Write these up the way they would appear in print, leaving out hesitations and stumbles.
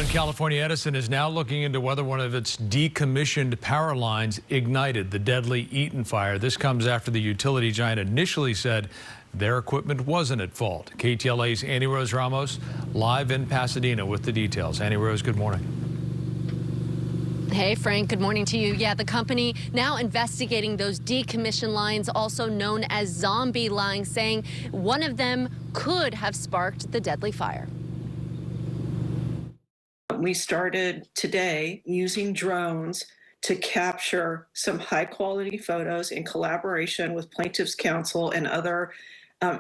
Southern California Edison is now looking into whether one of its decommissioned power lines ignited the deadly Eaton Fire. This comes after the utility giant initially said their equipment wasn't at fault. KTLA's Annie Rose Ramos live in Pasadena with the details. Annie Rose, good morning. Hey, Frank, good morning to you. Yeah, the company now investigating those decommissioned lines, also known as zombie lines, saying one of them could have sparked the deadly fire. We started today using drones to capture some high-quality photos in collaboration with plaintiffs' counsel and other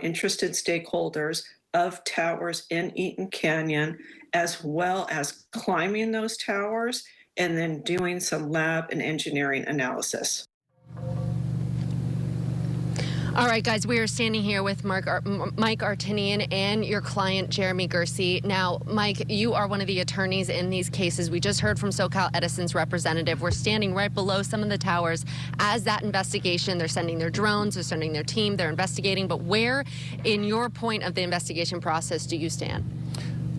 interested stakeholders of towers in Eaton Canyon, as well as climbing those towers and then doing some lab and engineering analysis. All right, guys, we are standing here with Mike Artinian and your client, Jeremy Gursey. Now, Mike, you are one of the attorneys in these cases. We just heard from SoCal Edison's representative. We're standing right below some of the towers as that investigation. They're sending their drones, they're sending their team, they're investigating. But where, in your point of the investigation process, do you stand?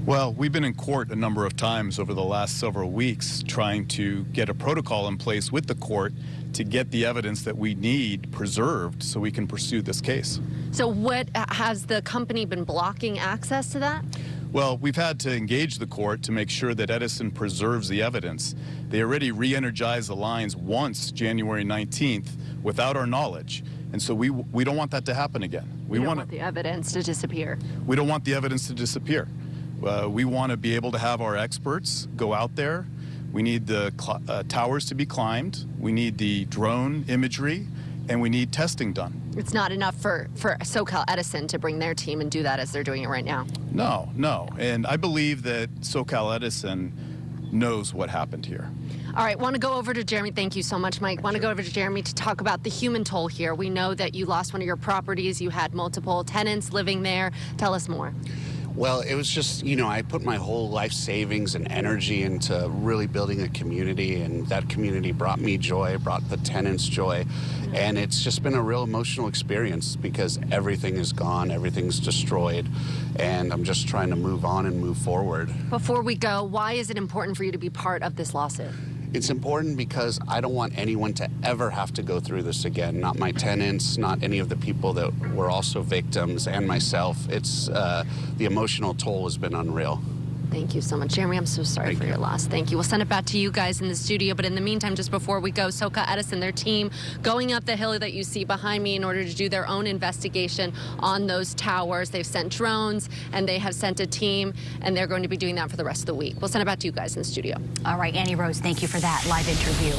Well, we've been in court a number of times over the last several weeks trying to get a protocol in place with the court to get the evidence that we need preserved so we can pursue this case. So what has the company been blocking access to that? Well, we've had to engage the court to make sure that Edison preserves the evidence. They already re-energized the lines once, January 19th, without our knowledge. And so we don't want that to happen again. We don't want the evidence to disappear. We don't want the evidence to disappear. We want to be able to have our experts go out there. We need the towers to be climbed. We need the drone imagery, and we need testing done. It's not enough for SoCal Edison to bring their team and do that as they're doing it right now. No. And I believe that SoCal Edison knows what happened here. All right, want to go over to Jeremy. Thank you so much, Mike. Want to go over to Jeremy to talk about the human toll here. We know that you lost one of your properties. You had multiple tenants living there. Tell us more. Well, it was just, I put my whole life savings and energy into really building a community, and that community brought me joy, brought the tenants joy, and it's just been a real emotional experience because everything is gone, everything's destroyed, and I'm just trying to move on and move forward. Before we go, why is it important for you to be part of this lawsuit? It's important because I don't want anyone to ever have to go through this again. Not my tenants, not any of the people that were also victims, and myself. It's the emotional toll has been unreal. Thank you so much, Jeremy. I'm so sorry for your loss. Thank you. We'll send it back to you guys in the studio. But in the meantime, just before we go, SoCal Edison, their team going up the hill that you see behind me in order to do their own investigation on those towers. They've sent drones and they have sent a team, and they're going to be doing that for the rest of the week. We'll send it back to you guys in the studio. All right, Annie Rose, thank you for that live interview.